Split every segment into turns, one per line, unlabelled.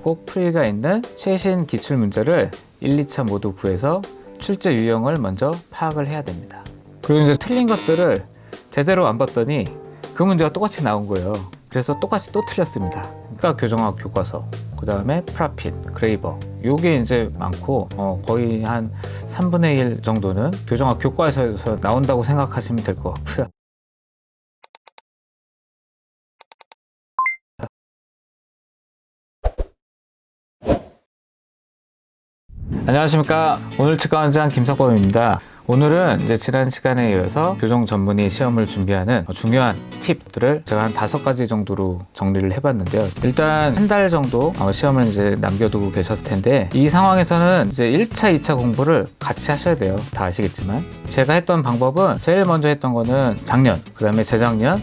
꼭 풀이가 있는 최신 기출 문제를 1, 2차 모두 구해서 출제 유형을 먼저 파악을 해야 됩니다. 그리고 이제 틀린 것들을 제대로 안 봤더니 그 문제가 똑같이 나온 거예요. 그래서 똑같이 또 틀렸습니다. 그러니까 교정학 교과서, 그 다음에 프라핏, 그레이버, 요게 이제 많고 거의 한 3분의 1 정도는 교정학 교과서에서 나온다고 생각하시면 될 것 같고요. 안녕하십니까. 오늘 치과원장 김석범입니다. 오늘은 이제 지난 시간에 이어서 교정 전문의 시험을 준비하는 중요한 팁들을 제가 한 5가지 정도로 정리를 해봤는데요. 일단 한 달 정도 시험을 이제 남겨두고 계셨을 텐데, 이 상황에서는 이제 1차, 2차 공부를 같이 하셔야 돼요. 다 아시겠지만. 제가 했던 방법은 제일 먼저 했던 거는 작년, 그 다음에 재작년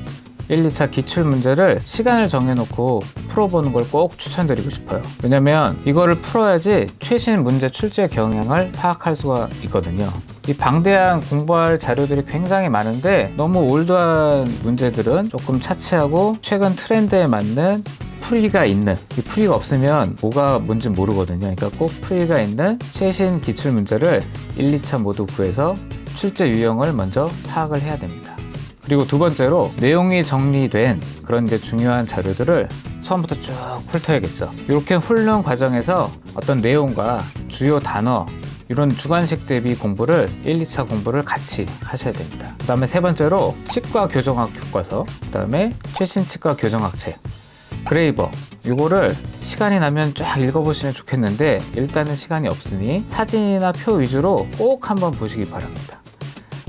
1, 2차 기출 문제를 시간을 정해놓고 풀어보는 걸 꼭 추천드리고 싶어요. 왜냐면 이거를 풀어야지 최신 문제 출제 경향을 파악할 수가 있거든요. 이 방대한 공부할 자료들이 굉장히 많은데 너무 올드한 문제들은 조금 차치하고 최근 트렌드에 맞는 풀이가 있는, 이 풀이가 없으면 뭐가 뭔지 모르거든요. 그러니까 꼭 풀이가 있는 최신 기출 문제를 1, 2차 모두 구해서 출제 유형을 먼저 파악을 해야 됩니다. 그리고 두 번째로 내용이 정리된 그런 이제 중요한 자료들을 처음부터 쭉 훑어야겠죠. 이렇게 훑는 과정에서 어떤 내용과 주요 단어, 이런 주관식 대비 공부를 1, 2차 공부를 같이 하셔야 됩니다. 그 다음에 세 번째로 치과 교정학 교과서, 그 다음에 최신 치과 교정학 책, 그레이버, 이거를 시간이 나면 쫙 읽어보시면 좋겠는데 일단은 시간이 없으니 사진이나 표 위주로 꼭 한번 보시기 바랍니다.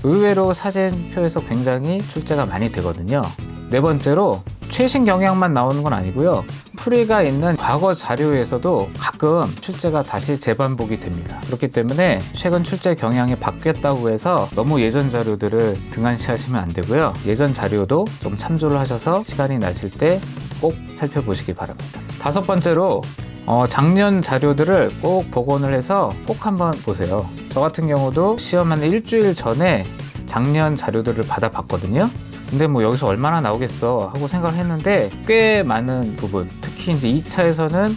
의외로 사진표에서 굉장히 출제가 많이 되거든요. 네 번째로 최신 경향만 나오는 건 아니고요. 풀이가 있는 과거 자료에서도 가끔 출제가 다시 재반복이 됩니다. 그렇기 때문에 최근 출제 경향이 바뀌었다고 해서 너무 예전 자료들을 등한시하시면 안 되고요. 예전 자료도 좀 참조를 하셔서 시간이 나실 때 꼭 살펴보시기 바랍니다. 다섯 번째로 작년 자료들을 꼭 복원을 해서 꼭 한번 보세요. 저 같은 경우도 시험 한 일주일 전에 작년 자료들을 받아봤거든요. 근데 뭐 여기서 얼마나 나오겠어 하고 생각을 했는데 꽤 많은 부분, 특히 이제 2차에서는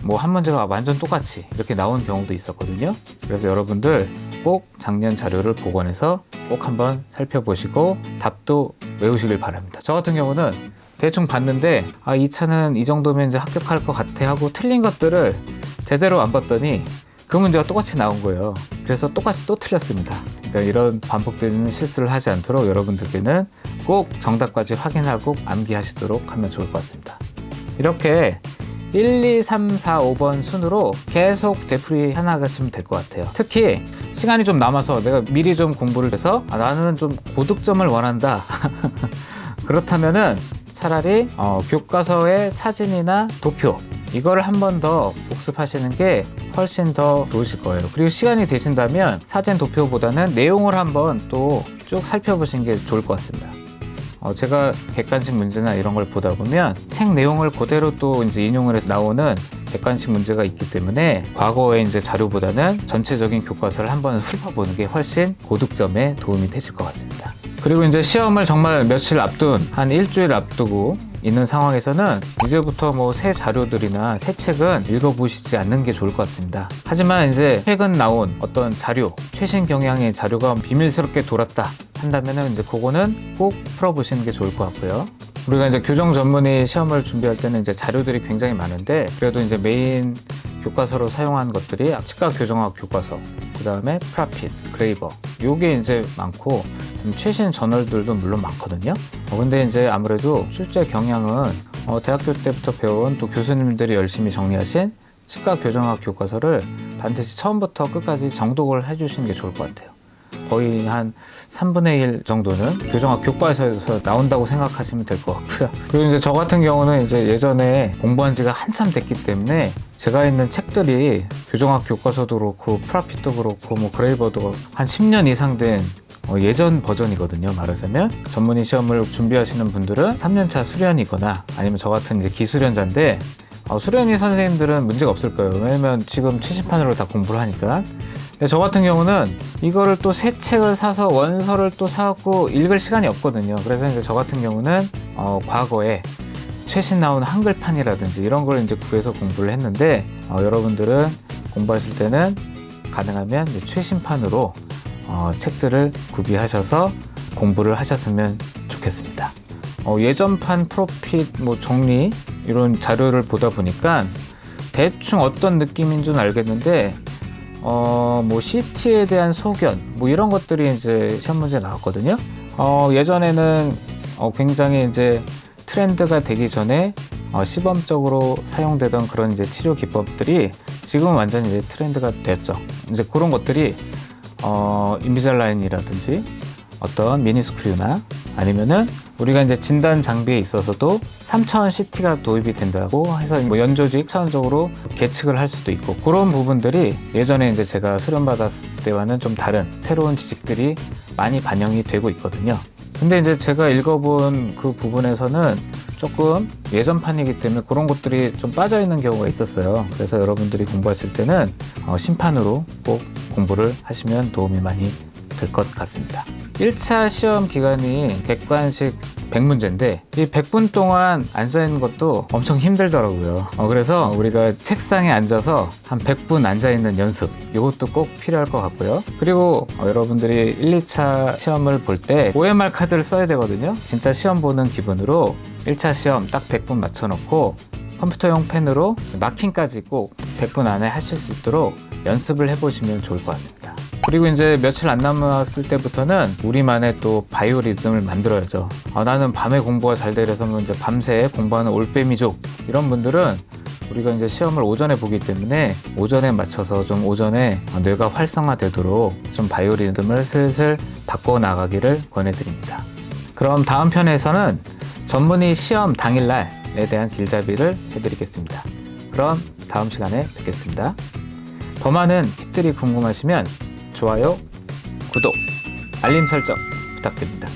뭐 한 문제가 완전 똑같이 이렇게 나온 경우도 있었거든요. 그래서 여러분들 꼭 작년 자료를 복원해서 꼭 한번 살펴보시고 답도 외우시길 바랍니다. 저 같은 경우는 대충 봤는데 2차는 이 정도면 이제 합격할 것 같아 하고 틀린 것들을 제대로 안 봤더니 그 문제가 똑같이 나온 거예요. 그래서 똑같이 또 틀렸습니다. 그러니까 이런 반복되는 실수를 하지 않도록 여러분들께는 꼭 정답까지 확인하고 암기하시도록 하면 좋을 것 같습니다. 이렇게 1, 2, 3, 4, 5번 순으로 계속 되풀이 해나가시면 될 것 같아요. 특히 시간이 좀 남아서 내가 미리 좀 공부를 해서 나는 좀 고득점을 원한다. 그렇다면은 차라리 교과서의 사진이나 도표, 이걸 한 번 더 복습하시는 게 훨씬 더 좋으실 거예요. 그리고 시간이 되신다면 사진 도표보다는 내용을 한번 또 쭉 살펴보시는 게 좋을 것 같습니다. 제가 객관식 문제나 이런 걸 보다 보면 책 내용을 그대로 또 이제 인용을 해서 나오는 객관식 문제가 있기 때문에 과거의 이제 자료보다는 전체적인 교과서를 한번 훑어보는 게 훨씬 고득점에 도움이 되실 것 같습니다. 그리고 이제 시험을 정말 며칠 앞둔, 한 일주일 앞두고 있는 상황에서는 이제부터 뭐 새 자료들이나 새 책은 읽어보시지 않는 게 좋을 것 같습니다. 하지만 이제 최근 나온 어떤 자료, 최신 경향의 자료가 비밀스럽게 돌았다 한다면은 이제 그거는 꼭 풀어보시는 게 좋을 것 같고요. 우리가 이제 교정 전문의 시험을 준비할 때는 이제 자료들이 굉장히 많은데 그래도 이제 메인 교과서로 사용한 것들이 치과 교정학 교과서, 그 다음에 프라핏, 그레이버, 요게 이제 많고 최신 저널들도 물론 많거든요. 근데 이제 아무래도 출제 경향은 대학교 때부터 배운 또 교수님들이 열심히 정리하신 치과 교정학 교과서를 반드시 처음부터 끝까지 정독을 해주시는 게 좋을 것 같아요. 거의 한 3분의 1 정도는 교정학 교과서에서 나온다고 생각하시면 될 것 같고요. 그리고 이제 저 같은 경우는 이제 예전에 공부한 지가 한참 됐기 때문에 제가 있는 책들이 교정학 교과서도 그렇고 프라핏도 그렇고 뭐 그레이버도 한 10년 이상 된 예전 버전이거든요. 말하자면 전문의 시험을 준비하시는 분들은 3년차 수련이거나 아니면 저 같은 이제 기수련자인데 수련이 선생님들은 문제가 없을 거예요. 왜냐면 지금 최신판으로 다 공부를 하니까. 근데 저 같은 경우는 이거를 또 새 책을 사서 원서를 또 사갖고 읽을 시간이 없거든요. 그래서 이제 저 같은 경우는 과거에 최신 나온 한글판이라든지 이런 걸 이제 구해서 공부를 했는데 여러분들은 공부하실 때는 가능하면 이제 최신판으로 책들을 구비하셔서 공부를 하셨으면 좋겠습니다. 예전판 프로핏 정리 이런 자료를 보다 보니까 대충 어떤 느낌인 줄 알겠는데 CT에 대한 소견 이런 것들이 이제 시험 문제에 나왔거든요. 예전에는 굉장히 이제 트렌드가 되기 전에 시범적으로 사용되던 그런 이제 치료 기법들이 지금은 완전히 이제 트렌드가 됐죠. 이제 그런 것들이 인비잘라인이라든지 어떤 미니스크류나 아니면은 우리가 이제 진단 장비에 있어서도 3차원 CT가 도입이 된다고 해서 연조직 차원적으로 계측을 할 수도 있고 그런 부분들이 예전에 이제 제가 수련받았을 때와는 좀 다른 새로운 지식들이 많이 반영이 되고 있거든요. 근데 이제 제가 읽어본 그 부분에서는 조금 예전판이기 때문에 그런 것들이 좀 빠져 있는 경우가 있었어요. 그래서 여러분들이 공부하실 때는 신판으로 꼭 공부를 하시면 도움이 많이 될 것 같습니다. 1차 시험 기간이 객관식 100문제인데 이 100분 동안 앉아있는 것도 엄청 힘들더라고요. 그래서 우리가 책상에 앉아서 한 100분 앉아있는 연습 이것도 꼭 필요할 것 같고요. 그리고 여러분들이 1, 2차 시험을 볼 때 OMR 카드를 써야 되거든요. 진짜 시험 보는 기분으로 1차 시험 딱 100분 맞춰놓고 컴퓨터용 펜으로 마킹까지 꼭 100분 안에 하실 수 있도록 연습을 해보시면 좋을 것 같습니다. 그리고 이제 며칠 안 남았을 때부터는 우리만의 또 바이오 리듬을 만들어야죠. 나는 밤에 공부가 잘 되려서 이제 밤새 공부하는 올빼미족 이런 분들은 우리가 이제 시험을 오전에 보기 때문에 오전에 맞춰서 좀 오전에 뇌가 활성화되도록 좀 바이오 리듬을 슬슬 바꿔 나가기를 권해드립니다. 그럼 다음 편에서는 전문의 시험 당일날에 대한 길잡이를 해드리겠습니다. 그럼 다음 시간에 뵙겠습니다. 더 많은 팁들이 궁금하시면 좋아요, 구독, 알림 설정 부탁드립니다.